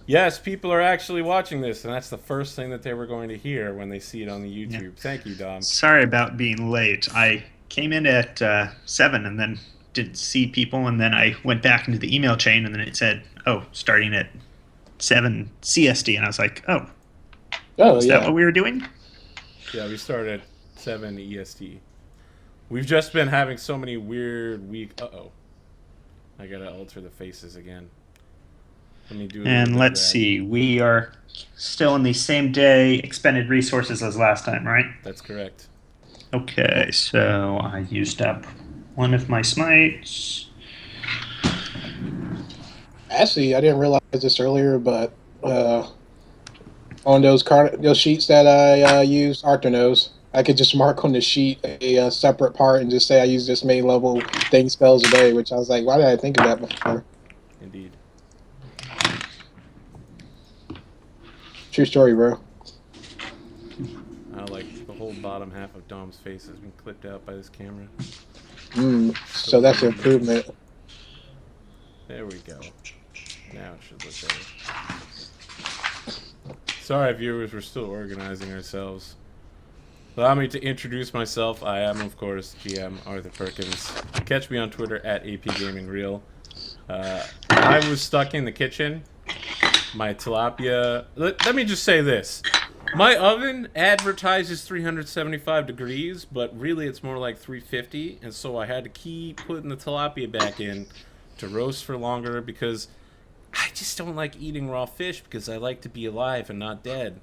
Yes, people are actually watching this, and that's the first thing that they were going to hear when they see it on the YouTube. Yeah. Thank you, Dom. Sorry about being late. I came in at 7 and then didn't see people, and then I went back into the email chain, and then it said, oh, starting at 7 CST, and I was like, oh, Oh, is that what we were doing? Yeah, we started at 7 EST. We've just been having so many weird week. Uh-oh. I gotta alter the faces again. Let me do it. And let's see, we are still in the same day expended resources as last time, right? That's correct. Okay, so I used up one of my smites. Actually, I didn't realize this earlier, but on those sheets that I use, Arthur knows, I could just mark on the sheet a separate part and just say I use this main level thing spells a day, which I was like, why did I think of that before? Indeed. True story, bro. Like the whole bottom half of Dom's face has been clipped out by this camera. So that's an improvement. There we go. Now it should look better. Sorry, viewers, we're still organizing ourselves. Allow me to introduce myself. I am, of course, GM Arthur Perkins. Catch me on Twitter at APGamingREAL. I was stuck in the kitchen. My tilapia... Let me just say this. My oven advertises 375 degrees, but really it's more like 350, and so I had to keep putting the tilapia back in to roast for longer because I just don't like eating raw fish because I like to be alive and not dead.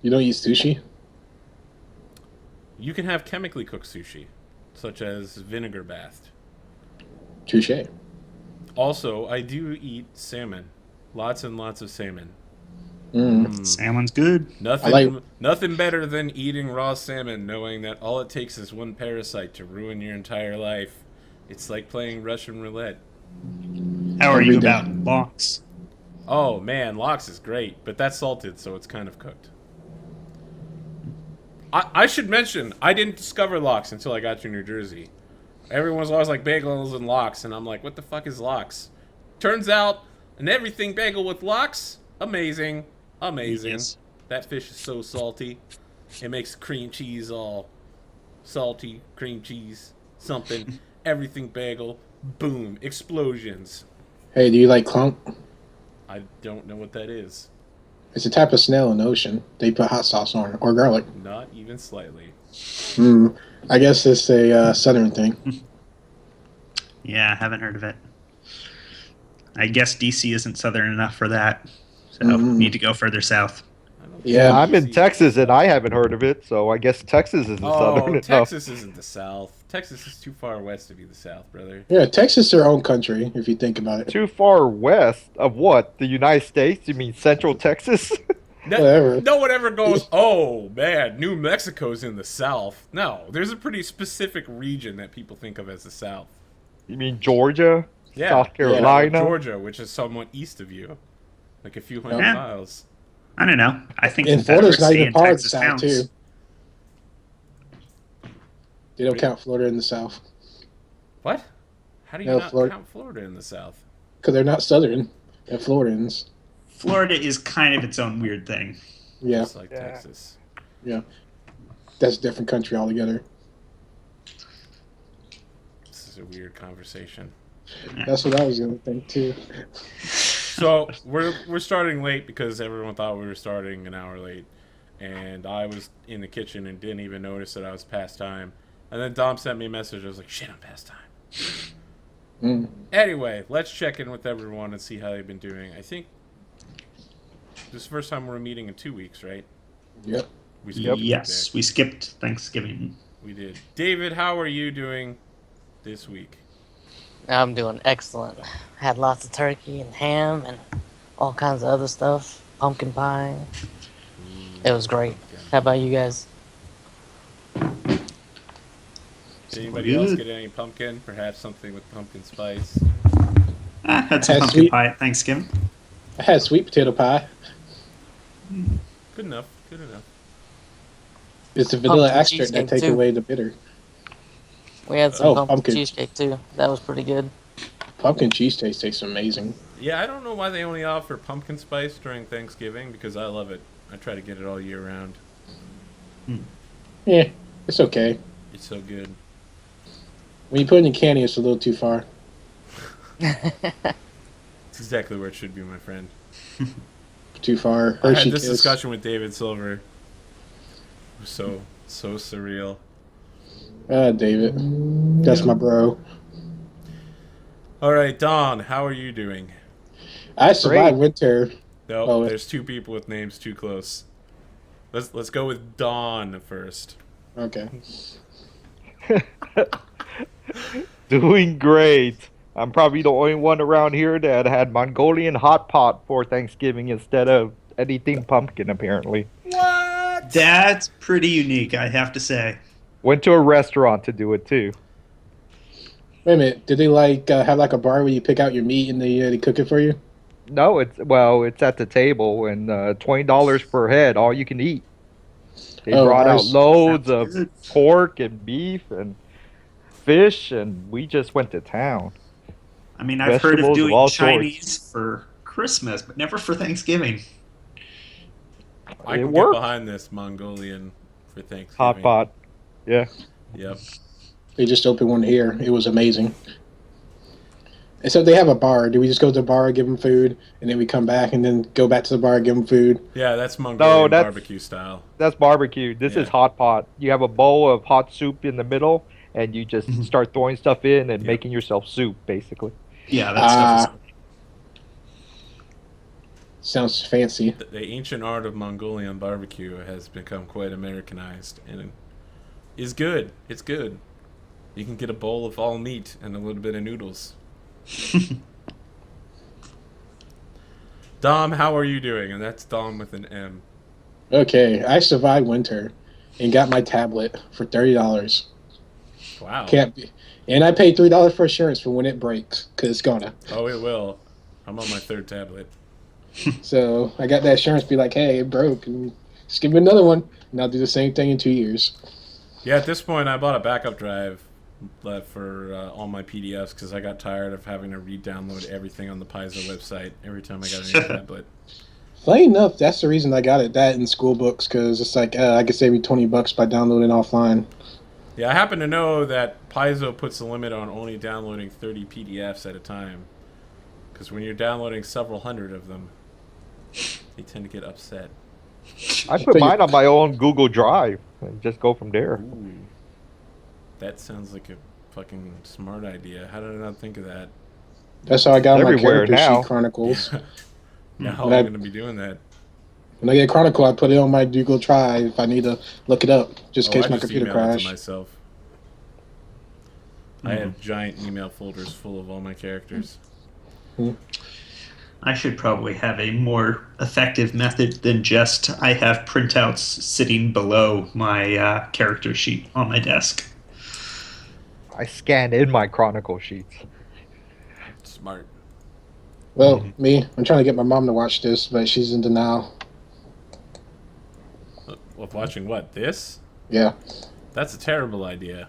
You don't eat sushi? You can have chemically cooked sushi, such as vinegar bathed. Touché. Also, I do eat salmon. Lots and lots of salmon. Salmon's good. Nothing better than eating raw salmon, knowing that all it takes is one parasite to ruin your entire life. It's like playing Russian roulette. How are you about lox? Oh man, lox is great, but that's salted, so it's kind of cooked. I should mention, I didn't discover lox until I got to New Jersey. Everyone was always like bagels and lox, and I'm like, what the fuck is lox? Turns out, an everything bagel with lox, amazing. Amazing. Yes. That fish is so salty. It makes cream cheese all salty, cream cheese, something. Everything bagel. Boom. Explosions. Hey, do you like klunk? I don't know what that is. It's a type of snail in the ocean. They put hot sauce on it, or garlic. Not even slightly. I guess it's a southern thing. Yeah, I haven't heard of it. I guess DC isn't southern enough for that. So need to go further south. Yeah, I'm in Texas and I haven't heard of it, so I guess Texas isn't southern enough. Texas isn't the South. Texas is too far west to be the South, brother. Yeah, Texas is their own country, if you think about it. Too far west of what? The United States? You mean Central Texas? No one ever goes, oh man, New Mexico's in the South. No, there's a pretty specific region that people think of as the South. You mean Georgia? Yeah, South Carolina? Yeah, Georgia, which is somewhat east of you. Like a few hundred miles. I don't know. I think in Florida's not even part of the South, too. They don't count Florida in the South. What? How do you not count Florida in the South? Because they're not Southern. They're Floridians. Florida is kind of its own weird thing. Yeah. Just like Texas. Yeah. That's a different country altogether. This is a weird conversation. That's what I was going to think, too. So we're starting late because everyone thought we were starting an hour late, and I was in the kitchen and didn't even notice that I was past time. And then Dom sent me a message. I was like, "Shit, I'm past time." Anyway, let's check in with everyone and see how they've been doing. I think this is the first time we're meeting in 2 weeks, right? Yep. Yes, we skipped Thanksgiving. We did. David, how are you doing this week? I'm doing excellent. Had lots of turkey and ham and all kinds of other stuff. Pumpkin pie. It was great. How about you guys? Did anybody else get any pumpkin? Perhaps something with pumpkin spice? I had some pumpkin pie at Thanksgiving. I had sweet potato pie. Good enough. Good enough. It's the vanilla extract that takes away the bitter. We had some pumpkin cheesecake too. That was pretty good. Pumpkin cheesecake tastes amazing. Yeah, I don't know why they only offer pumpkin spice during Thanksgiving because I love it. I try to get it all year round. Yeah, it's okay. It's so good. When you put it in candy, it's a little too far. It's exactly where it should be, my friend. Too far. I had Hershey this Kiss. discussion with David Silver. It was so surreal. David. That's my bro. All right, Don, how are you doing? I survived winter. No, Oh, there's two people with names too close. Let's go with Dawn first. okay. Doing great. I'm probably the only one around here that had Mongolian hot pot for Thanksgiving instead of anything pumpkin, apparently. What? That's pretty unique, I have to say. Went to a restaurant to do it, too. Wait a minute. Did they have like a bar where you pick out your meat and they cook it for you? No, it's at the table and $20 per head, all you can eat. They Oh, brought out ours- loads Sounds of good. pork and beef and fish, and we just went to town. I mean, I've heard of Vegetables of doing all Chinese for Christmas, but never for Thanksgiving. I It can worked. get behind this Mongolian for Thanksgiving. Hot pot. Yeah. Yep. They just opened one here. It was amazing. And so they have a bar. Do we just go to the bar, give them food, and then we come back and then go back to the bar, give them food? Yeah, that's Mongolian that's- barbecue style. That's barbecue. This is Yeah. hot pot. You have a bowl of hot soup in the middle, and you just Mhm. start throwing stuff in and Yep. making yourself soup, basically. Yeah, that stuff Sounds fancy. The ancient art of Mongolian barbecue has become quite Americanized and is good. It's good. You can get a bowl of all meat and a little bit of noodles. is. Dom, how are you doing? And that's Dom with an M. Okay, I survived winter and got my tablet for $30. Wow. Can't be. And I paid $3 for insurance for when it breaks, because it's gonna. Oh, it will. I'm on my third tablet. So I got that insurance, be like, hey, it broke, and just give me another one, and I'll do the same thing in 2 years. Yeah, at this point, I bought a backup drive for all my PDFs because I got tired of having to re-download everything on the Paizo website every time I got a new tablet. Funny enough, that's the reason I got it. That and school books, because it's like I could save you $20 by downloading offline. Yeah, I happen to know that Paizo puts a limit on only downloading 30 PDFs at a time. Because when you're downloading several hundred of them, they tend to get upset. I put mine on my own Google Drive and just go from there. Ooh. That sounds like a fucking smart idea. How did I not think of that? That's how I got my Everywhere character now. sheet chronicles. Now And I'm I- going to be doing that. When I get a chronicle, I put it on my Google Drive if I need to look it up, just in case I my just computer email it to crashed. myself. I have giant email folders full of all my characters. I should probably have a more effective method than just I have printouts sitting below my character sheet on my desk. I scan in my Chronicle sheets. Smart. Well, me, I'm trying to get my mom to watch this, but she's in denial. Well, watching what? This? Yeah. That's a terrible idea.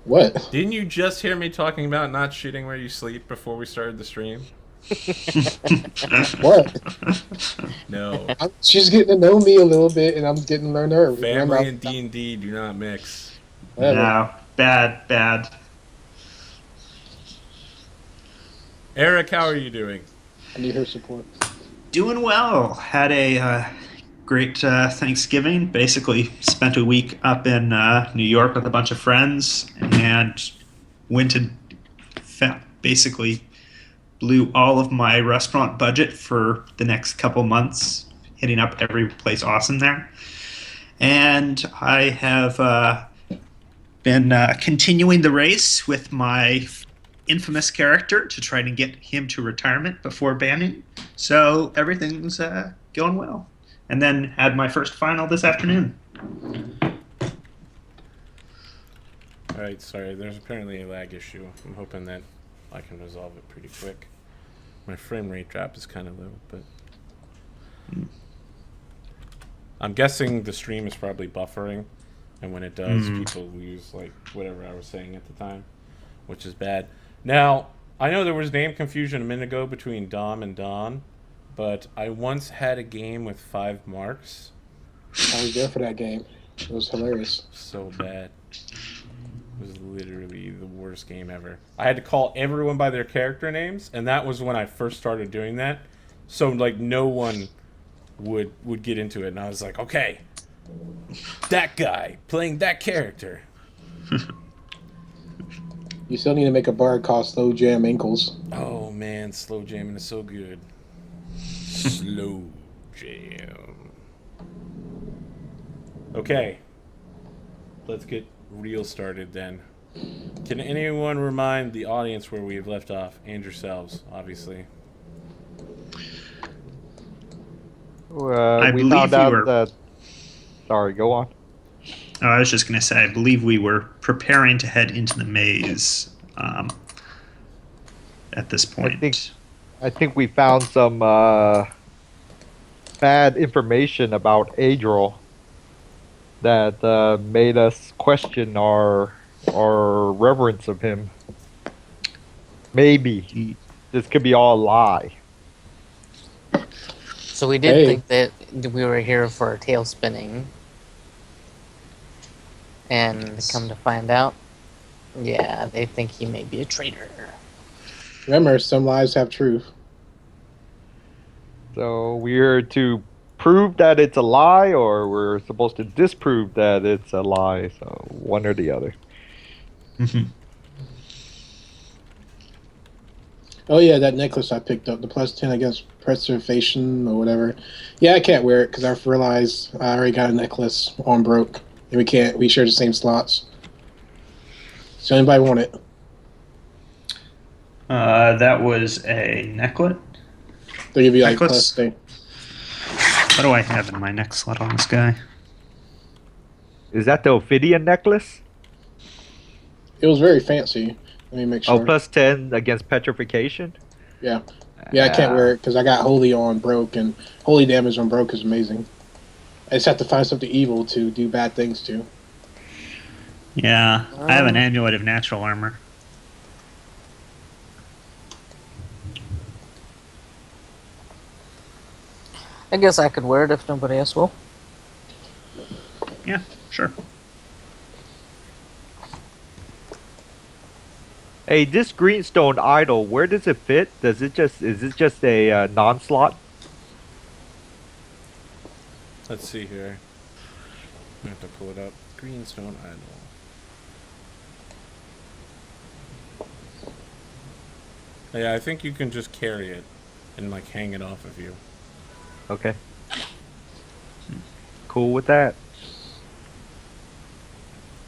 What? Didn't you just hear me talking about not shitting where you sleep before we started the stream? What? No. She's getting to know me a little bit, and I'm getting to learn her. Family and D&D do not mix. Whatever. No, bad. Eric, how are you doing? I need her support. Doing well. Had a great Thanksgiving. Basically, spent a week up in New York with a bunch of friends, and went and basically blew all of my restaurant budget for the next couple months, hitting up every place awesome there. And I have been continuing the race with my infamous character to try to get him to retirement before banning. So everything's going well. And then had my first final this afternoon. Alright, sorry. There's apparently a lag issue. I'm hoping that I can resolve it pretty quick. My frame rate drop is kind of low, but... I'm guessing the stream is probably buffering, and when it does, people lose, like, whatever I was saying at the time, which is bad. Now, I know there was name confusion a minute ago between Dom and Don, but I once had a game with 5 marks. I was there for that game. It was hilarious. So bad. It was literally the worst game ever. I had to call everyone by their character names, and that was when I first started doing that. So like no one would get into it, and I was like, okay, that guy playing that character. You still need to make a bard called Slow Jam Ankles. Oh man, slow jamming is so good. Slow jam. Okay, let's get real started then. Can anyone remind the audience where we've left off, and yourselves, obviously? I We believe found you out were- that. Sorry, go on. Oh, I was just going to say, I believe we were preparing to head into the maze at this point. I think we found some bad information about Adriel that made us question our reverence of him. Maybe this could be all a lie. So we did Hey. think that we were here for tail spinning. And come to find out, yeah, they think he may be a traitor. Remember, some lies have truth. So we're to prove that it's a lie, or we're supposed to disprove that it's a lie. So one or the other. Mhm. Oh yeah, that necklace I picked up, the +10, I guess, preservation or whatever. Yeah, I can't wear it because I've realized I already got a necklace on broke, and we share the same slots. So anybody want it? That was a necklet. They give you like Necklace? +10. What do I have in my neck slot on this guy? Is that the Ophidian necklace? It was very fancy. Let me make sure. Oh, +10 against petrification. Yeah, I can't wear it because I got holy on broke, and holy damage on broke is amazing. I just have to find something evil to do bad things to. Yeah, I have an amulet of natural armor. I guess I could wear it if nobody else will. Yeah, sure. Hey, this greenstone idol, where does it fit? Is it just a non-slot? Let's see here. I have to pull it up. Greenstone Idol. Yeah, I think you can just carry it and like hang it off of you. Okay. Cool with that.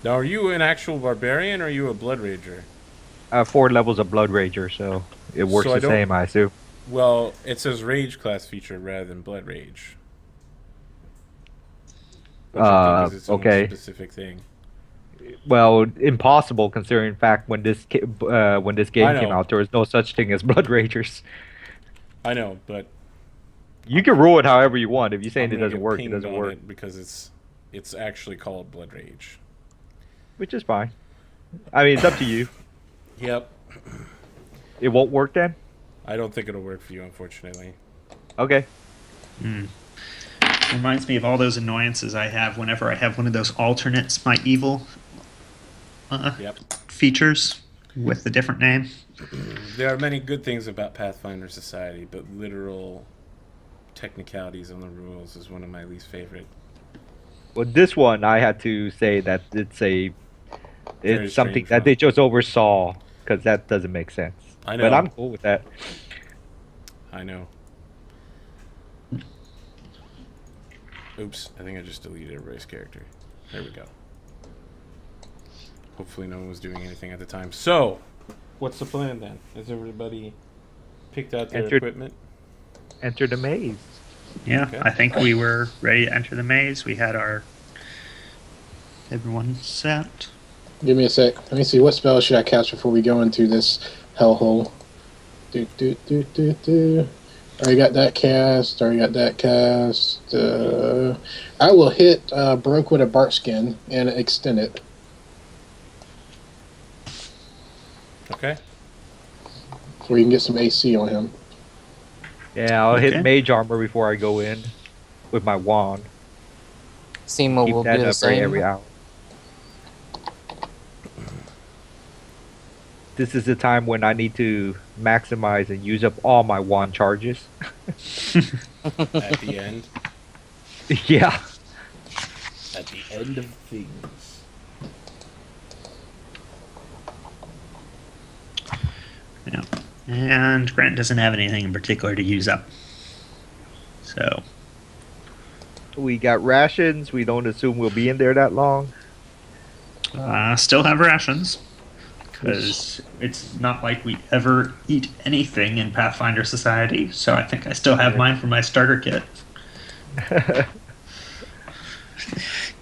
Now, are you an actual barbarian or are you a blood rager? 4 levels of Blood Rager, so it works So I the don't- same, I assume. Well, it says rage class feature rather than blood rage. Which I think is its own okay. specific thing. Well, impossible considering the fact when this game I came know. out, there was no such thing as Blood Ragers. I know, but You can rule it however you want. If you're saying I'm it gonna doesn't get work, it pinged doesn't on work, it because it's actually called blood rage. which is fine. I mean, it's up to you. Yep. It won't work then? I don't think it'll work for you, unfortunately. Okay. Reminds me of all those annoyances I have whenever I have one of those alternates, my evil Yep. features with a different name. There are many good things about Pathfinder Society, but literal technicalities on the rules is one of my least favorite. Well, this one, I had to say that Very it's something strange that one. they just oversaw, because that doesn't make sense. I know. But I'm cool with that. I know. Oops, I think I just deleted everybody's character. There we go. Hopefully no one was doing anything at the time. So, what's the plan then? Has everybody picked out their Entered- equipment? Enter the maze. Yeah, Okay. I think we were ready to enter the maze. We had everyone set. Give me a sec. Let me see, what spell should I cast before we go into this hellhole? Already got that cast. I will hit Broke with a bark skin and extend it. Okay. where you can get some AC on him. Yeah, I'll Okay. hit mage armor before I go in with my wand. Seymour Keep will that do the up every same. hour. This is the time when I need to maximize and use up all my wand charges. At the end. Yeah. At the end of things. Yeah. And Grant doesn't have anything in particular to use up. So, We got rations. We don't assume we'll be in there that long. still have rations. Because it's not like we ever eat anything in Pathfinder Society. So I think I still have mine for my starter kit.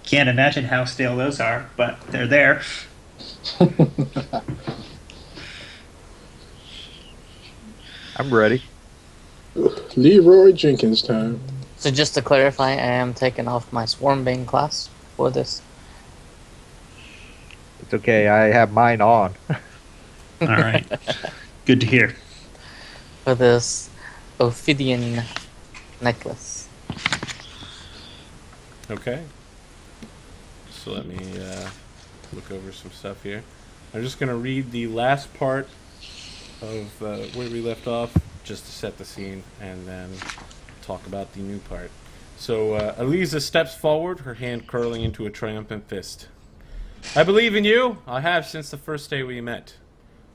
Can't imagine how stale those are, but they're there. I'm ready. Leroy Jenkins time. So just to clarify, I am taking off my Swarmbane class for this. It's okay. I have mine on. All right. Good to hear. For this Ophidian necklace. Okay. So let me look over some stuff here. I'm just going to read the last part of where we left off, just to set the scene, and then talk about the new part. So Eliza steps forward, her hand curling into a triumphant fist. I believe in you. I have since the first day we met.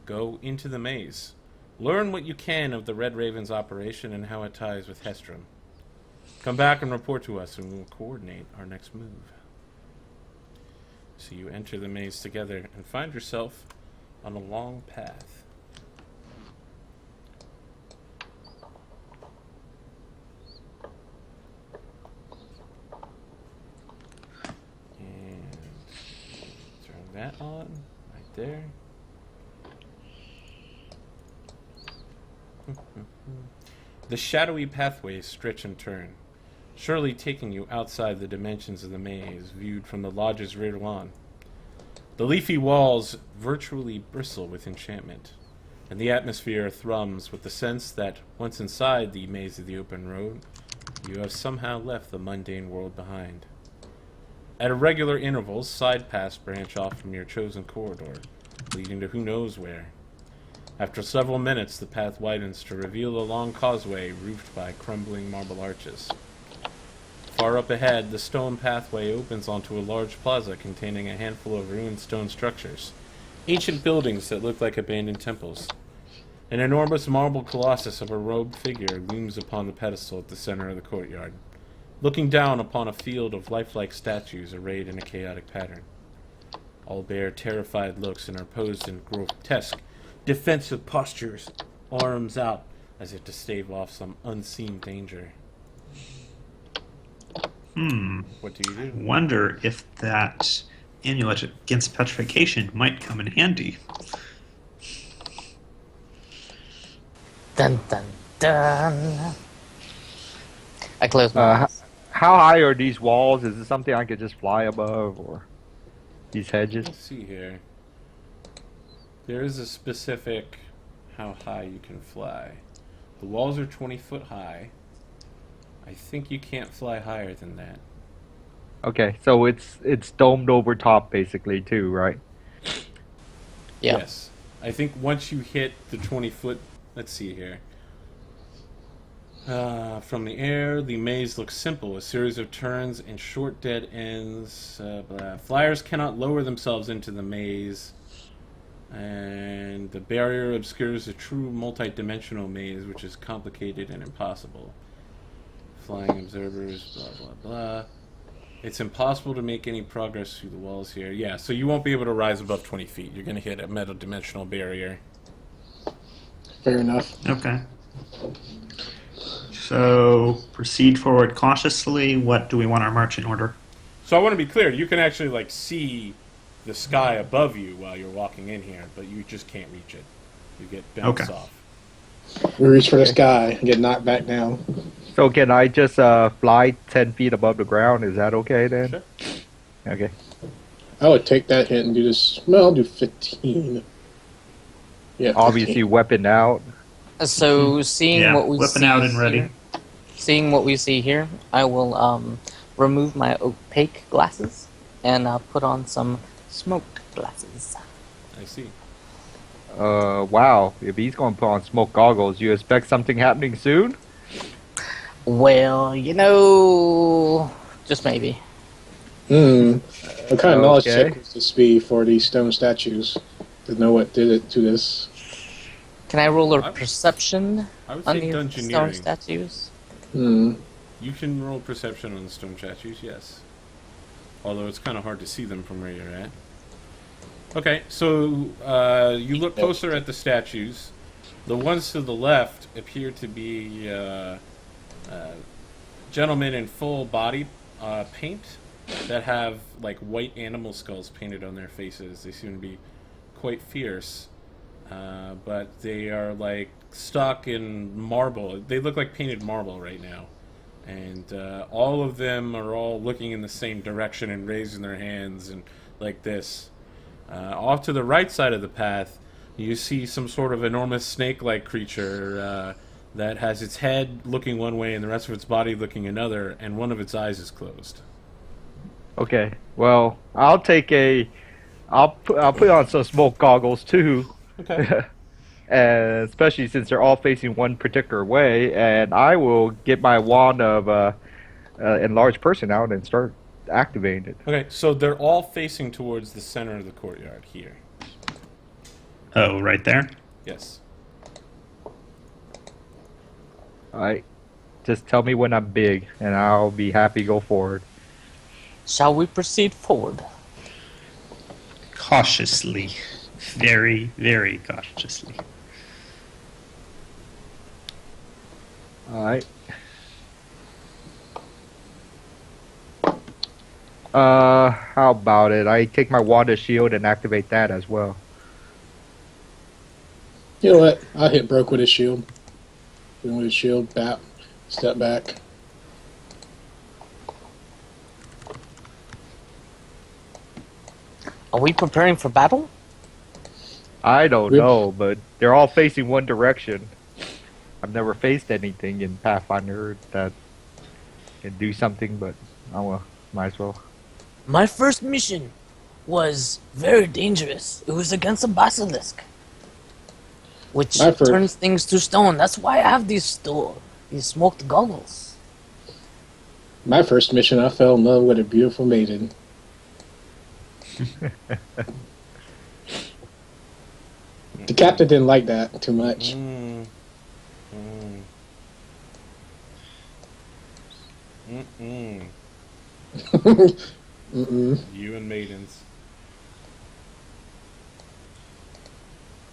Go into the maze. Learn what you can of the Red Raven's operation and how it ties with Hestrom. Come back and report to us, and we will coordinate our next move. So you enter the maze together and find yourself on a long path. And turn that on right there. The shadowy pathways stretch and turn, surely taking you outside the dimensions of the maze, viewed from the lodge's rear lawn. The leafy walls virtually bristle with enchantment, and the atmosphere thrums with the sense that, once inside the maze of the open road, you have somehow left the mundane world behind. At irregular intervals, side paths branch off from your chosen corridor, leading to who knows where. After several minutes, the path widens to reveal a long causeway roofed by crumbling marble arches. Far up ahead, the stone pathway opens onto a large plaza containing a handful of ruined stone structures, ancient buildings that look like abandoned temples. An enormous marble colossus of a robed figure looms upon the pedestal at the center of the courtyard, looking down upon a field of lifelike statues arrayed in a chaotic pattern. All bear terrified looks and are posed in grotesque, defensive postures, arms out as if to stave off some unseen danger. What do you do? Wonder if that amulet against petrification might come in handy. Dun dun dun. I close my eyes. How high are these walls? Is it something I could just fly above, or these hedges? Let's see here. There is a specific how high you can fly. The walls are 20 foot high. I think you can't fly higher than that. Okay, so it's domed over top basically too, right? Yeah. Yes. I think once you hit the 20 foot, let's see here. From the air, the maze looks simple. A series of turns and short dead ends. Flyers cannot lower themselves into the maze. And the barrier obscures a true multi-dimensional maze, which is complicated and impossible. Flying observers, blah, blah, blah. It's impossible to make any progress through the walls here. Yeah, so you won't be able to rise above 20 feet. You're going to hit a metal-dimensional barrier. Fair enough. Okay. So, proceed forward cautiously. What do we want our march in order? So I want to be clear. You can actually, like, see the sky above you while you're walking in here, but you just can't reach it. You get bounced off. We reach for the sky and get knocked back down. So can I just fly 10 feet above the ground? Is that okay then? Sure. Okay. I would take that hit and do this. Well, I'll do 15. Yeah, 15. Obviously weapon out. So seeing Yeah, what we whipping see out and ready. here, seeing what we see here, I will remove my opaque glasses and put on some smoked glasses. I see. Wow. If he's going to put on smoke goggles, you expect something happening soon? Well, just maybe. What kind of knowledge Okay. check would this be for these stone statues to know what did it to this? Can I roll a I- perception I would on say these stone dungeoneering. statues? Hmm. You can roll perception on the stone statues, yes. Although it's kind of hard to see them from where you're at. Okay, so you look closer at the statues. The ones to the left appear to be gentlemen in full body paint that have like white animal skulls painted on their faces. They seem to be quite fierce, but they are like stuck in marble. They look like painted marble right now. And all of them are all looking in the same direction and raising their hands and like this. Off to the right side of the path, you see some sort of enormous snake-like creature that has its head looking one way and the rest of its body looking another, and one of its eyes is closed. Okay. Well, I'll put on some smoke goggles too. Okay. And especially since they're all facing one particular way, and I will get my wand of enlarged person out and start activating it. Okay, so they're all facing towards the center of the courtyard here. Oh, right there. Yes. Alright. Just tell me when I'm big, and I'll be happy to go forward. Shall we proceed forward? Cautiously. Very, very cautiously. Alright. How about it? I take my wand of shield and activate that as well. You know what? I'll hit Broke with his shield. Hit him with his shield, bap, step back. Are we preparing for battle? I don't Yep. know, but they're all facing one direction. I've never faced anything in Pathfinder that can do something, but oh well, might as well. My first mission was very dangerous. It was against a basilisk, which My first- turns things to stone. That's why I have these smoked goggles. My first mission, I fell in love with a beautiful maiden. The captain didn't like that too much. Mm. Mm. Mm-mm. Mm-mm. You and maidens.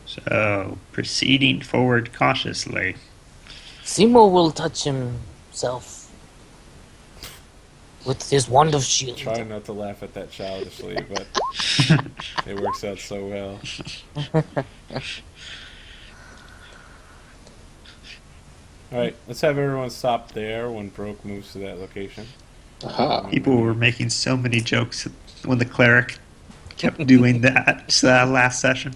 So, proceeding forward cautiously. Seymour will touch himself with his wand of shield. Try not to laugh at that childishly, but it works out so well. Alright, let's have everyone stop there when Broke moves to that location. Aha. People were making so many jokes when the cleric kept doing that last session.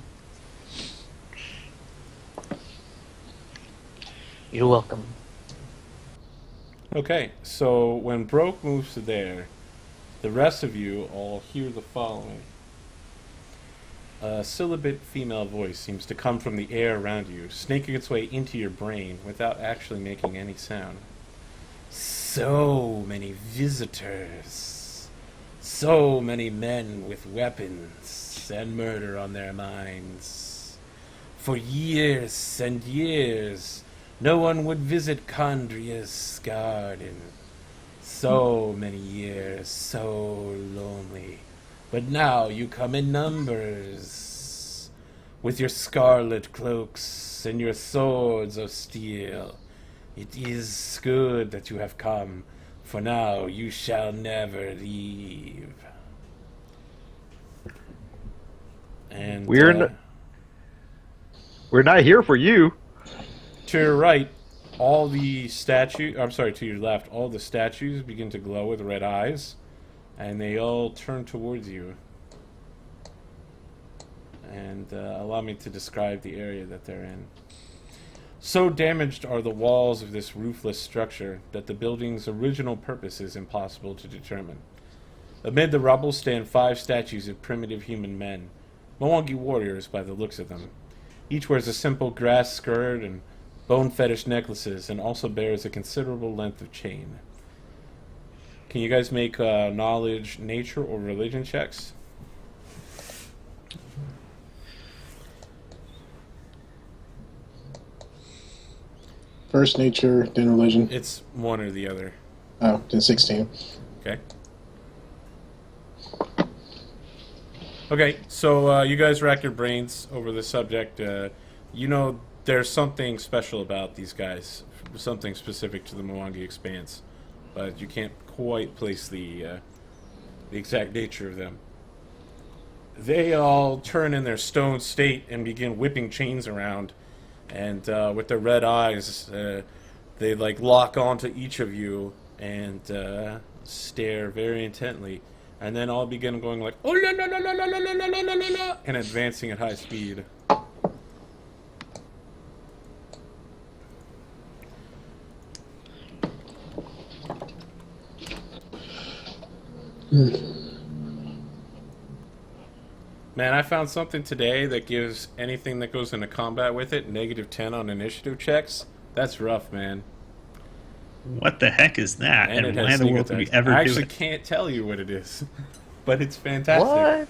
You're welcome. Okay, so when Broke moves to there, the rest of you all hear the following. A syllabate female voice seems to come from the air around you, snaking its way into your brain without actually making any sound. So many visitors. So many men with weapons and murder on their minds. For years and years, no one would visit Condria's garden. So many years, so lonely. But now you come in numbers, with your scarlet cloaks and your swords of steel. It is good that you have come, for now you shall never leave. And We're not here for you. to your right, all the to your left, all the statues begin to glow with red eyes, and they all turn towards you. And allow me to describe the area that they're in. So damaged are the walls of this roofless structure that the building's original purpose is impossible to determine. Amid the rubble stand 5 statues of primitive human men, Mwangi warriors by the looks of them. Each wears a simple grass skirt and bone fetish necklaces, and also bears a considerable length of chain. Can you guys make knowledge, nature, or religion checks? First nature, then religion. It's one or the other. Oh, then 16. Okay. Okay, so you guys rack your brains over the subject. You know there's something special about these guys, something specific to the Mwangi Expanse, but you can't quite place the exact nature of them. They all turn in their stone state and begin whipping chains around, and with their red eyes, they like lock onto each of you and stare very intently, and then all begin going like oh la la la la la la la la la la la, and advancing at high speed. Man, I found something today that gives anything that goes into combat with it -10 on initiative checks. That's rough, man. What the heck is that? And And it why in has the sneak world would we attacks. ever I do actually it? can't tell you what it is, but it's fantastic. What?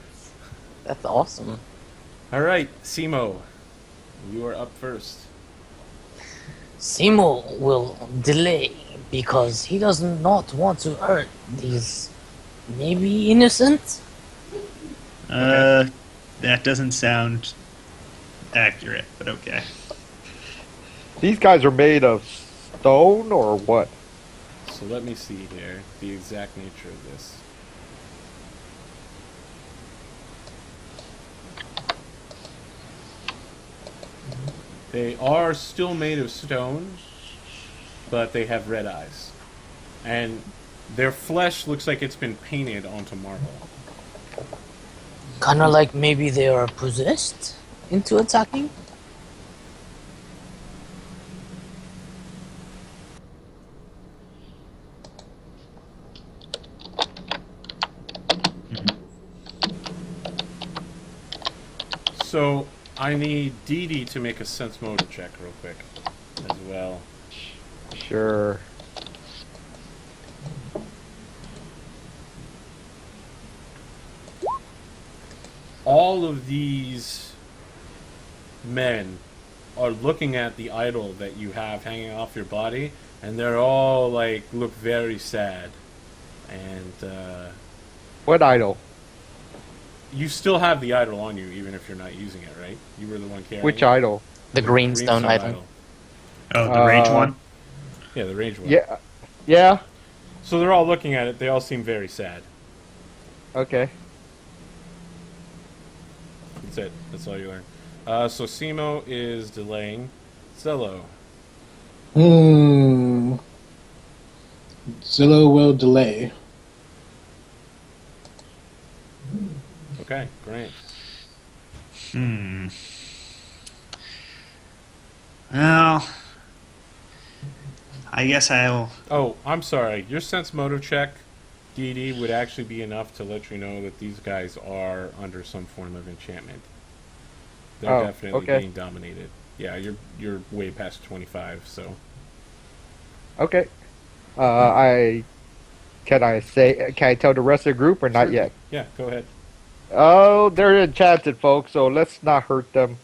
That's awesome. All right, Simo, you are up first. Simo will delay because he does not want to hurt these maybe innocent. That doesn't sound accurate, but okay. These guys are made of stone or what? So let me see here the exact nature of this. They are still made of stone, but they have red eyes. And their flesh looks like it's been painted onto marble. Kind of like maybe they are possessed into attacking. So I need Dee Dee to make a sense motor check real quick as well. Sure. All of these men are looking at the idol that you have hanging off your body, and they're all like look very sad. And What idol? you still have the idol on you, even if you're not using it, right? You were the one carrying Which it. idol? The greenstone item. Oh, the rage one? Yeah, the range one. Yeah. Yeah. So they're all looking at it. They all seem very sad. Okay. That's it. That's all you learn. So Simo is delaying. Zello. Zillow will delay. Okay, Grant. Well, I guess I'll... Oh, I'm sorry. Your sense motive check, DD, would actually be enough to let you know that these guys are under some form of enchantment. They're Oh, definitely okay. being dominated. Yeah, you're way past 25, so Okay. Can I tell the rest of the group or not Sure. yet? Yeah, go ahead. Oh, they're enchanted, folks, so let's not hurt them.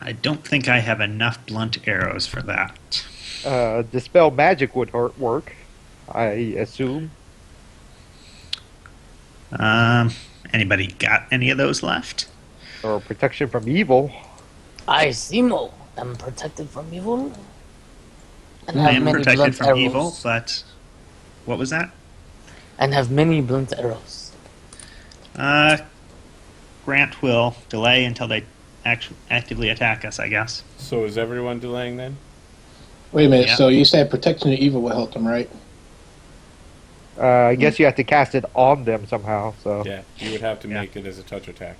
I don't think I have enough blunt arrows for that. Dispel magic would work, I assume. Anybody got any of those left? Or protection from evil. I, Simo, am protected from evil. And I have am many protected blunt from arrows. evil, but... What was that? And have many blunt arrows. Grant will delay until they actively attack us, I guess. So is everyone delaying then? Wait a minute. Yeah. So you said protection of evil will help them, right? I guess you have to cast it on them somehow, so. Yeah, you would have to Yeah. make it as a touch attack.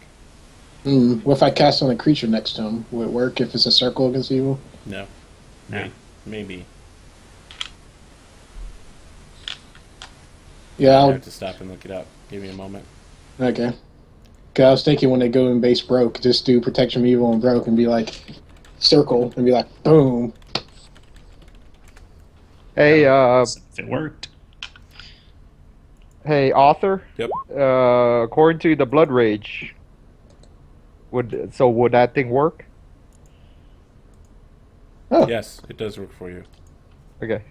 What if I cast on a creature next to him? Will it work if it's a circle against evil? No. No. Maybe. Yeah, I I'll, have to stop and look it up. Give me a moment. okay. 'Cause I was thinking when they go in base broke, just do protection from evil and broke and be like circle and be like boom. Hey, If it worked. hey, author. Yep. According to the Blood Rage, would that thing work? Oh, Yes, it does work for you. Okay.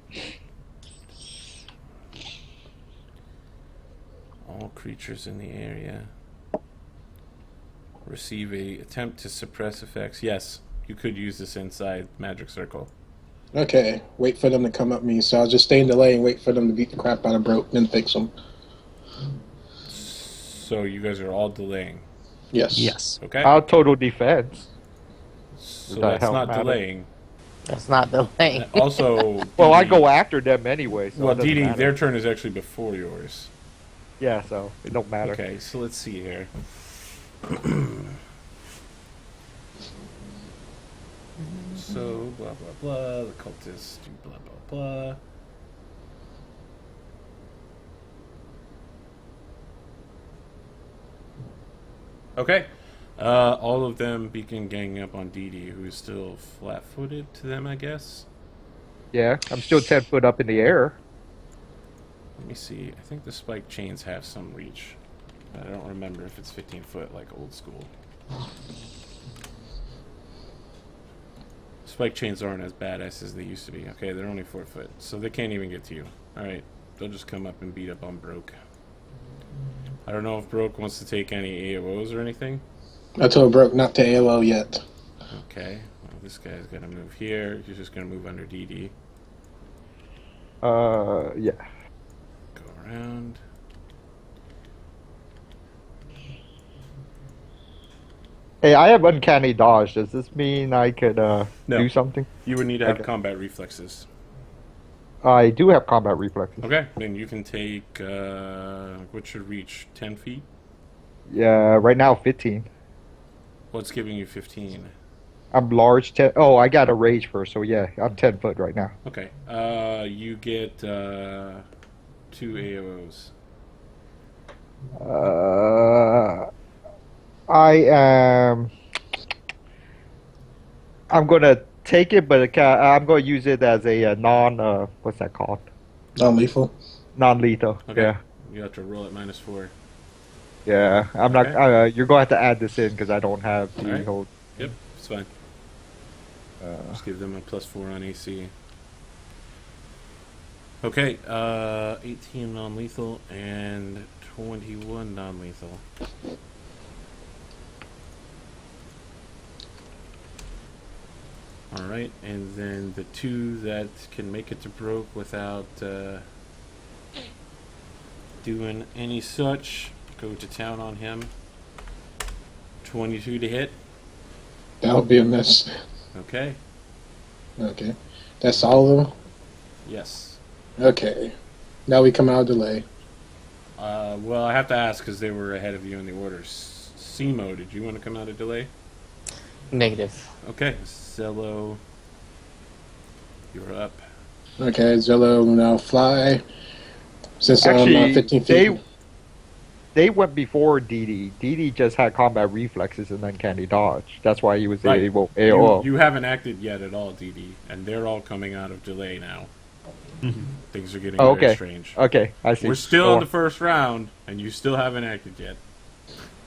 All creatures in the area receive a attempt to suppress effects. Yes, you could use this inside Magic Circle. okay. Wait for them to come up me, so I'll just stay in delay and wait for them to beat the crap out of broke, then fix them. So you guys are all delaying. Yes. Yes. Okay. Our total defense. So that that's help not matter? delaying. That's not delaying. And also, Well, I DD go after them anyway. So Well, it doesn't DD, matter. their turn is actually before yours. Yeah, so it don't matter. Okay, so let's see here. So, blah, blah, blah. The cultists do blah, blah, blah. Okay. All of them begin ganging up on DD, who is still flat-footed to them, I guess. Yeah, I'm still 10 foot up in the air. Let me see. I think the spike chains have some reach. I don't remember if it's 15 foot like old school. Spike chains aren't as badass as they used to be. Okay, they're only 4 foot, so they can't even get to you. Alright, they'll just come up and beat up on Broke. I don't know if Broke wants to take any AOs or anything. I told broke not to AOL yet. Okay, well, this guy's gonna move here. He's just gonna move under DD. Yeah. Go around. Hey, I have uncanny dodge. Does this mean I could No. do something? You would need to have Okay. combat reflexes. I do have combat reflexes. Okay, then you can take, what's your reach? 10 feet? Yeah, right now 15. What's giving you 15? I'm large 10. Oh, I got a rage first, so yeah, I'm 10 foot right now. Okay, you get, 2 AOs. I'm gonna take it, but I'm gonna use it as a what's that called? Non-lethal. Non-lethal. Okay. Yeah. You have to roll at -4. Yeah. I'm not. Okay. You're going to have to add this in because I don't have the Alright. whole. Yep, it's fine. Just give them a +4 on AC. Okay, 18 non-lethal and 21 non-lethal. Alright, and then the 2 that can make it to Broke without doing any such, go to town on him. 22 to hit. That would be a miss. Okay, Okay. That's all of them? yes. Okay. Now we come out of delay. Well, I have to ask because they were ahead of you in the order. Simo, did you want to come out of delay? Negative. Okay, Zello, you're up. Okay, Zello will now fly. Since I'm Actually, 15 feet. they went before DD. DD just had combat reflexes and uncanny dodge. That's why he was Right. able AOO. You haven't acted yet at all, DD, and they're all coming out of delay now. Things are getting Oh, very okay. strange. Okay, I see. We're still Go in on. the first round, and you still haven't acted yet.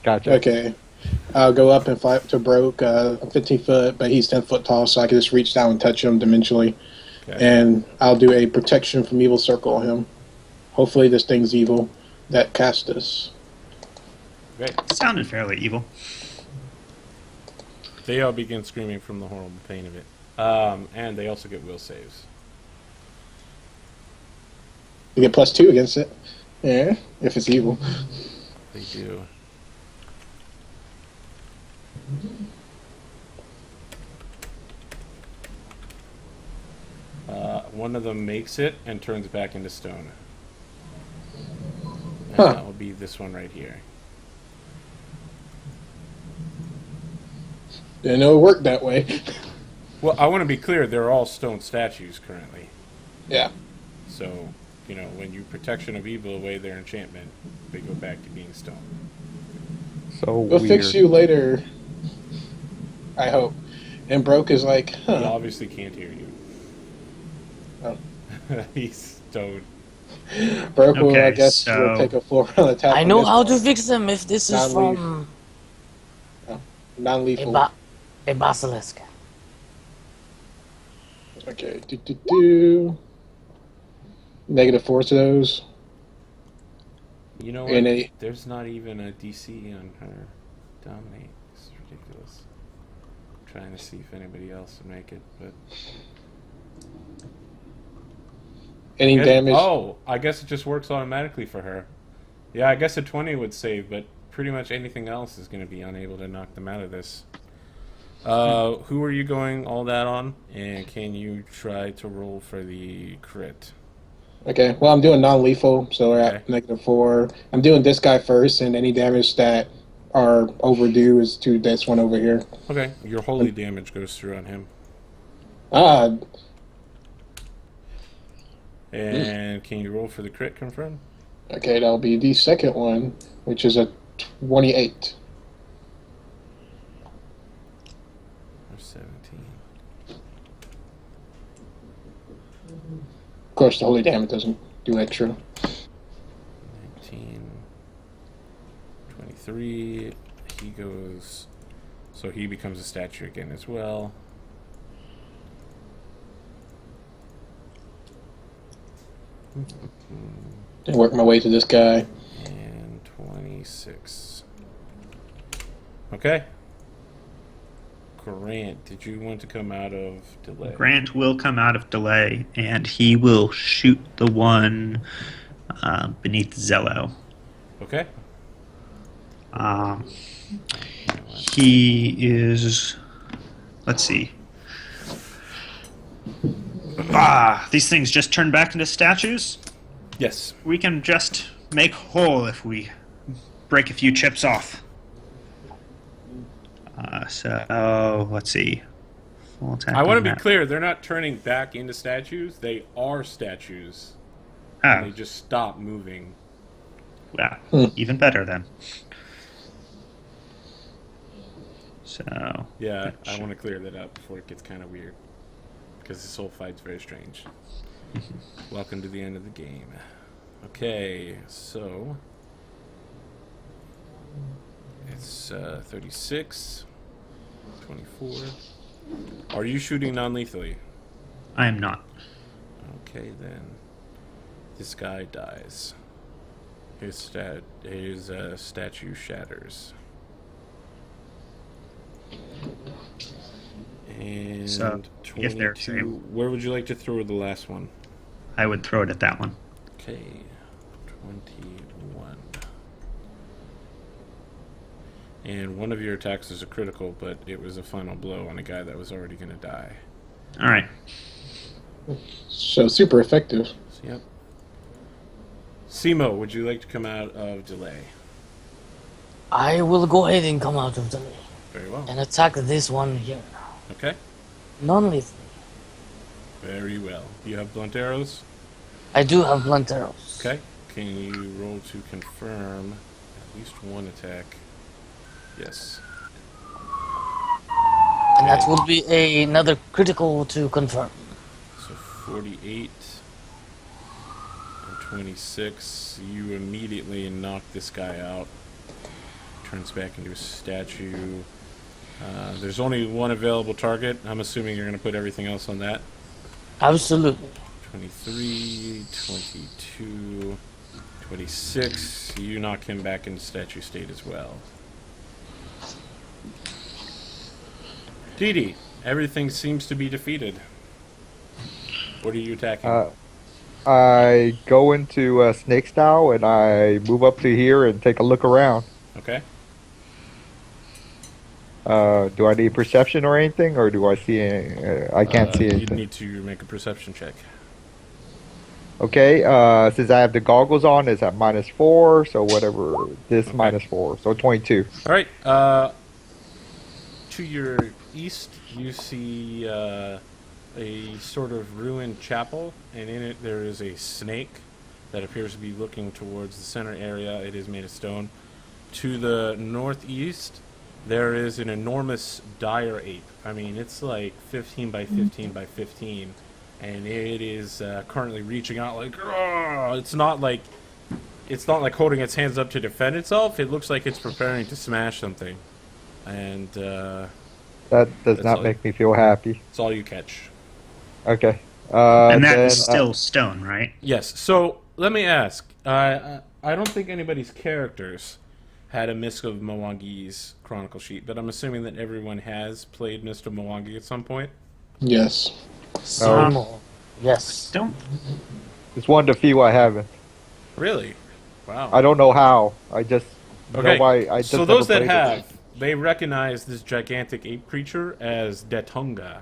Gotcha. Okay. I'll go up and fight to Broke. I'm 15 foot, but he's 10 foot tall, so I can just reach down and touch him dimensionally. Okay. And I'll do a protection from evil circle on him. Hopefully this thing's evil that cast this. Great. Sounded fairly evil. They all begin screaming from the horrible pain of it. And they also get will saves. You get +2 against it. Yeah, if it's evil. They do. One of them makes it and turns back into stone. And Huh. that will be this one right here. Didn't know it worked that way. Well, I want to be clear. They're all stone statues currently. Yeah. So, when you protection of evil away their enchantment, they go back to being stone. So We'll weird. fix you later. I hope. And Broke is like, He huh. obviously can't hear you. Oh. He's stoned. Broke will, I Okay, guess, so- will take a floor on attack. I on know this how one. to fix them if this is Non-leaf. from Non-lethal. a basilisk. Okay. -4 to those. You know And what? There's not even a DC on her dominate. It's ridiculous. I'm trying to see if anybody else would make it, but Any damage? Oh, I guess it just works automatically for her. Yeah, I guess a 20 would save, but pretty much anything else is going to be unable to knock them out of this. Who are you going all that on? And can you try to roll for the crit? Okay. Well, I'm doing non-lethal, so we're at Okay. -4. I'm doing this guy first, and any damage that are overdue is to this one over here. Okay, your holy damage goes through on him. Ah, And can you roll for the crit confirm? okay. That'll be the second one, which is a 28. Or 17. Of course, the holy damage doesn't do extra. 19. 23. He goes... So he becomes a statue again as well. And work my way to this guy. And 26. Okay. Grant, did you want to come out of delay? Grant will come out of delay, and he will shoot the one beneath Zello. Okay. He is. Let's see. These things just turn back into statues? Yes. We can just make whole if we break a few chips off. So, let's see. Full attack I want to on be that. clear, they're not turning back into statues. They are statues. Oh, And they just stop moving. yeah. Even better then. So, Yeah, I want to clear that up before it gets kind of weird. Because this whole fight's very strange. Welcome to the end of the game. Okay, so... It's 36, 24. Are you shooting non-lethally? I am not. Okay, then. This guy dies. His statue shatters. And So, if they're 22. same. Where would you like to throw the last one? I would throw it at that one. Okay, 21. And one of your attacks is a critical, but it was a final blow on a guy that was already going to die. All right. So super effective. So, yep. Simo, would you like to come out of delay? I will go ahead and come out of delay Very well. and attack this one here. Okay. Non-lethally. Very well. You have blunt arrows? I do have blunt arrows. Okay. Can you roll to confirm at least one attack? Yes. And that will be another critical to confirm. So 48 and 26. You immediately knock this guy out. Turns back into a statue. There's only one available target. I'm assuming you're going to put everything else on that. Absolutely. 23, 22, 26. You knock him back into statue state as well. Didi, everything seems to be defeated. What are you attacking? I go into snake style and I move up to here and take a look around. Okay. Do I need perception or anything, or do I see any, I can't see You'd anything. need to make a perception check. Okay, since I have the goggles on, it's at -4, so whatever, this Okay. -4, so 22. All right. to your east, you see a sort of ruined chapel, and in it there is a snake that appears to be looking towards the center area. It is made of stone. To the northeast, there is an enormous dire ape. I mean, it's like 15 by 15 by 15, and it is currently reaching out like, "Argh!" It's not like holding its hands up to defend itself. It looks like it's preparing to smash something, and That does That's not all- make me feel happy. it's all you catch. Okay. And that then, is still stone, right? Yes. So let me ask. I don't think anybody's characters had a Mist of Mwangi's chronicle sheet, but I'm assuming that everyone has played Mist of Mwangi at some point. Yes. Some, yes. Don't. It's one of the few I haven't. Really? Wow. I don't know how. I just Okay. know I just So those that never played it. have, they recognize this gigantic ape creature as Datunga,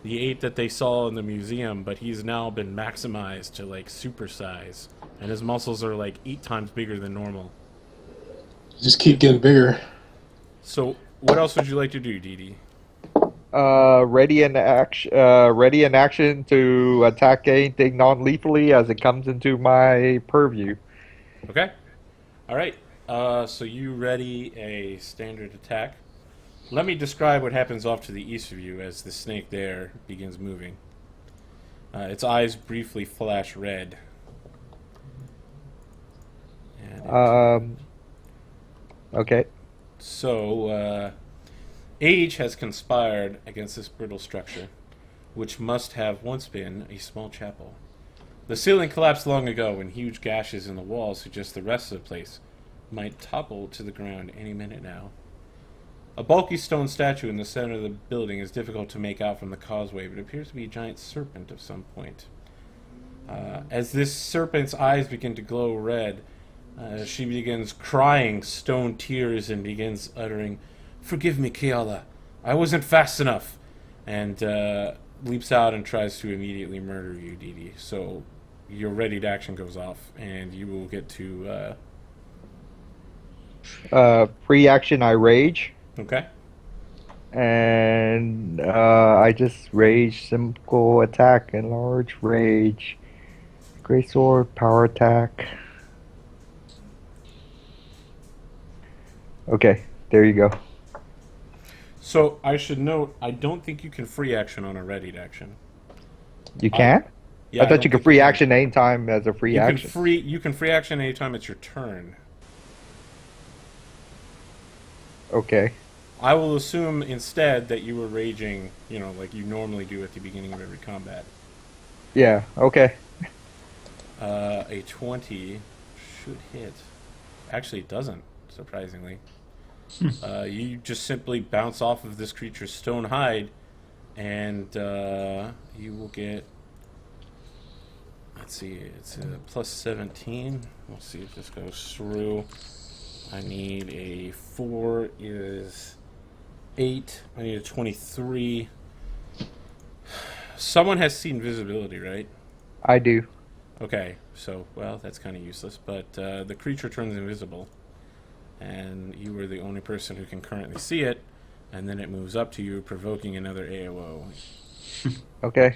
the ape that they saw in the museum, but he's now been maximized to like super size, and his muscles are like 8 times bigger than normal. Just keep getting bigger. So what else would you like to do, Dee Dee? Ready in action to attack anything non-lethally as it comes into my purview. Okay. All right. So you ready a standard attack. Let me describe what happens off to the east of you as the snake there begins moving. Its eyes briefly flash red. And Okay. so, age has conspired against this brittle structure, which must have once been a small chapel. The ceiling collapsed long ago, and huge gashes in the walls suggest the rest of the place might topple to the ground any minute now. A bulky stone statue in the center of the building is difficult to make out from the causeway, but appears to be a giant serpent of some point. As this serpent's eyes begin to glow red, she begins crying stone tears and begins uttering, "Forgive me, Keala. I wasn't fast enough," and leaps out and tries to immediately murder you, Dee Dee. So your ready to action goes off, and you will get to... Free action, I rage. Okay. And I just rage, simple attack, enlarge, rage, great sword, power attack. Okay, there you go. So I should note, I don't think you can free action on a ready action. You can? Yeah, I thought don't you could think free can. action anytime as a free You action. you can free action anytime it's your turn. Okay. I will assume instead that you were raging, like you normally do at the beginning of every combat. Yeah, okay. A 20 should hit. Actually, it doesn't, surprisingly. You just simply bounce off of this creature's stone hide, and you will get... Let's see, it's a plus 17. We'll see if this goes through. I need a 4 is 8. I need a 23. Someone has seen visibility, right? I do. Okay, so, well, that's kind of useless, but the creature turns invisible, and you are the only person who can currently see it, and then it moves up to you, provoking another AOO. Okay.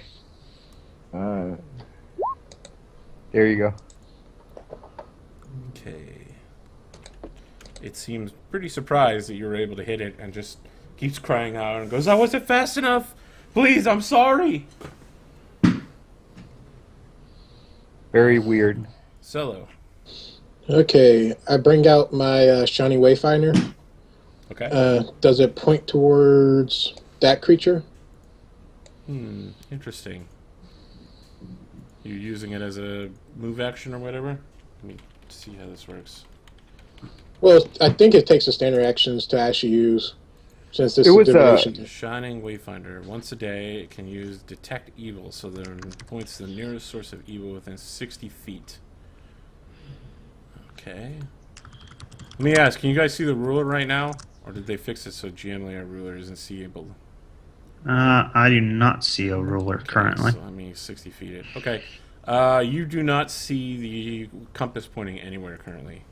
There you go. Okay. It seems pretty surprised that you were able to hit it, and just keeps crying out and goes, "I wasn't fast enough! Please, I'm sorry!" Very weird. Solo. Okay, I bring out my shiny wayfinder. Okay. Does it point towards that creature? Interesting. You using it as a move action or whatever? Let me see how this works. Well, I think it takes the standard actions to actually use, since this It is was, divination. Shining Wayfinder. Once a day, it can use Detect Evil, so that it points to the nearest source of evil within 60 feet. Okay. Let me ask, can you guys see the ruler right now? Or did they fix it so GM our ruler isn't seeable? I do not see a ruler currently. So, 60 feet. Okay. You do not see the compass pointing anywhere currently.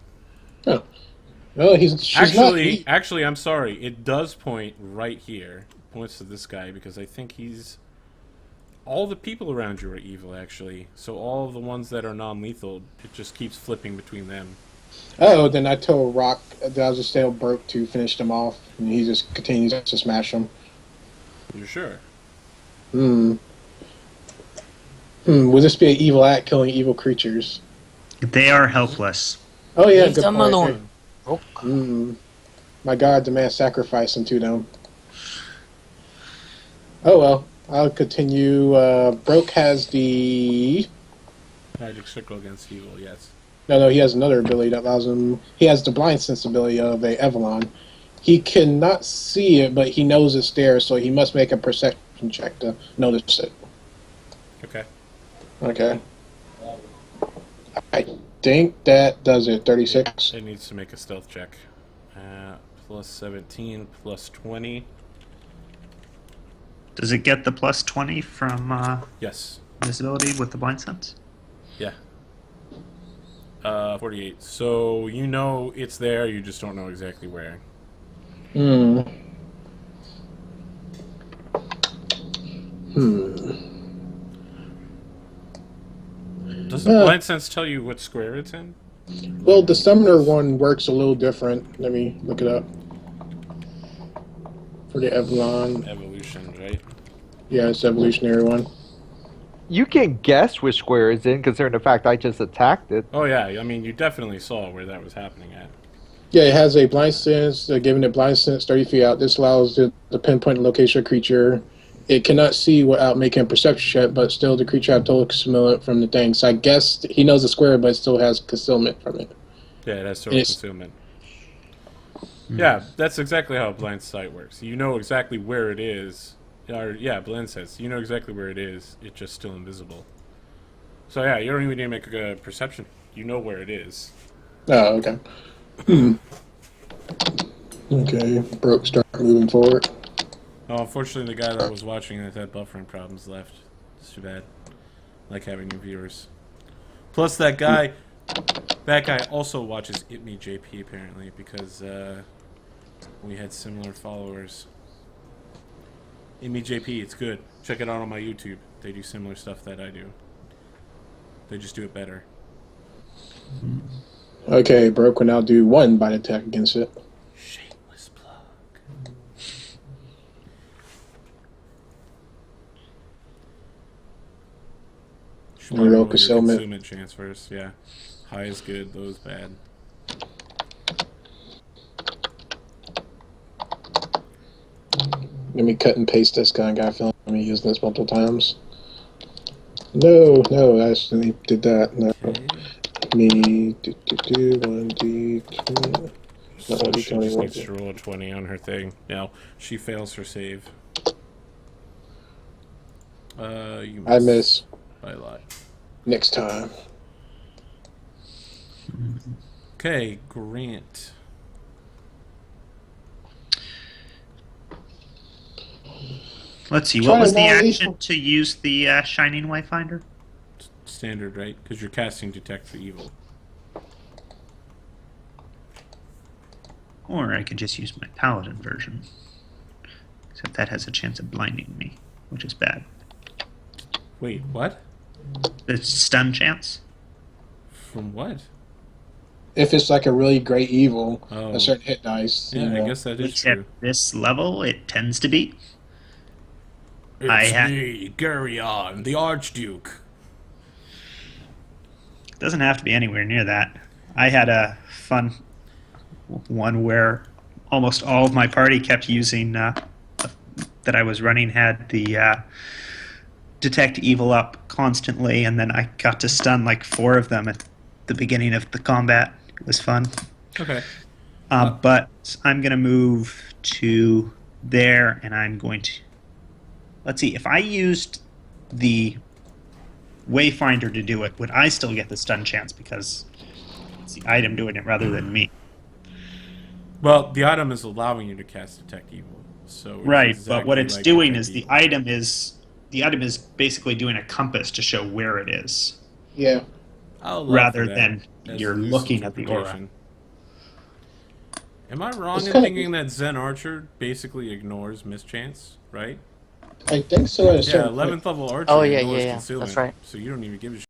Oh. Oh, she's not. Actually, I'm sorry. It does point right here. It points to this guy because I think he's. All the people around you are evil, actually. So all of the ones that are non-lethal, it just keeps flipping between them. Oh, then I told Rock that I was just still broke to finish them off, and he just continues to smash them. You're sure? Would this be an evil act killing evil creatures? They are helpless. Oh yeah, Leave good them point. alone. Oh, My God demands sacrifice unto them. Oh well, I'll continue. Broke has the Magic circle against evil, yes. no. He has another ability that allows him. He has the blind sense ability of a Evelyn. He cannot see it, but he knows it's there, so he must make a perception check to notice it. Okay. Okay. I think that does it. 36. It needs to make a stealth check. Plus 17, plus 20. Does it get the plus 20 from Yes. visibility with the blind sense? Yeah. 48. So you know it's there, you just don't know exactly where. Does the blind sense tell you what square it's in? Well, the summoner one works a little different. Let me look it up. For the Evelyn. Evolution, right? Yeah, it's the evolutionary one. You can guess which square it's in, considering the fact I just attacked it. Oh yeah, I mean you definitely saw where that was happening at. Yeah, it has a blind sense, giving it blind sense 30 feet out. This allows it to pinpoint the location of the creature. It cannot see without making a perception check, but still the creature has total concealment from the thing. So I guess he knows the square, but it still has concealment from it. Yeah, it has total concealment. Yeah, that's exactly how blind sight works. You know exactly where it is. Or, yeah, blind sense. You know exactly where it is. It's just still invisible. So yeah, you don't even need to make a perception. You know where it is. Oh, okay. Okay, Broke start moving forward. Oh, unfortunately, the guy that was watching it had buffering problems left. It's too bad. I like having new viewers. Plus, that guy also watches JP apparently because we had similar followers. JP, it's good. Check it out on my YouTube. They do similar stuff that I do. They just do it better. Okay, Broke will now do 1 bite attack against it. Shameless plug. Roll concealment chance first, yeah. High is good, low is bad. Let me cut and paste this guy. I got a feeling I'm going to use this multiple times. No, I actually did that. No. Me, 1d20. So she just needs to roll a 20 on her thing. Now, she fails her save. You miss. I miss. By a lot. Next time. Okay, Grant. Let's see. What was the action to use the Shining Wayfinder? Standard, right? Because you're casting Detect for Evil. Or I could just use my Paladin version. Except that has a chance of blinding me, which is bad. Wait, what? The stun chance? From what? If it's like a really great evil, a certain hit dice. Yeah, I guess that is true. At this level, it tends to be. It's me, Gurion, the Archduke. Doesn't have to be anywhere near that. I had a fun one where almost all of my party kept using that I was running had the Detect Evil up constantly, and then I got to stun like 4 of them at the beginning of the combat. It was fun. Okay. But I'm going to move to there, and I'm going to... Let's see, if I used the Wayfinder to do it, would I still get the stun chance because it's the item doing it rather than me? Well, the item is allowing you to cast Detect Evil. So right, exactly but what it's like doing Detect is Evil. the item is basically doing a compass to show where it is. Yeah. I'll allow Rather for that than as you're loose looking at the aura. interpretation. Am I wrong It's in kinda- thinking that Zen Archer basically ignores mischance, right? I think so at a Yeah, certain 11th point. level Archer Oh, yeah, ignores yeah, yeah. concealment. That's right. So you don't even give a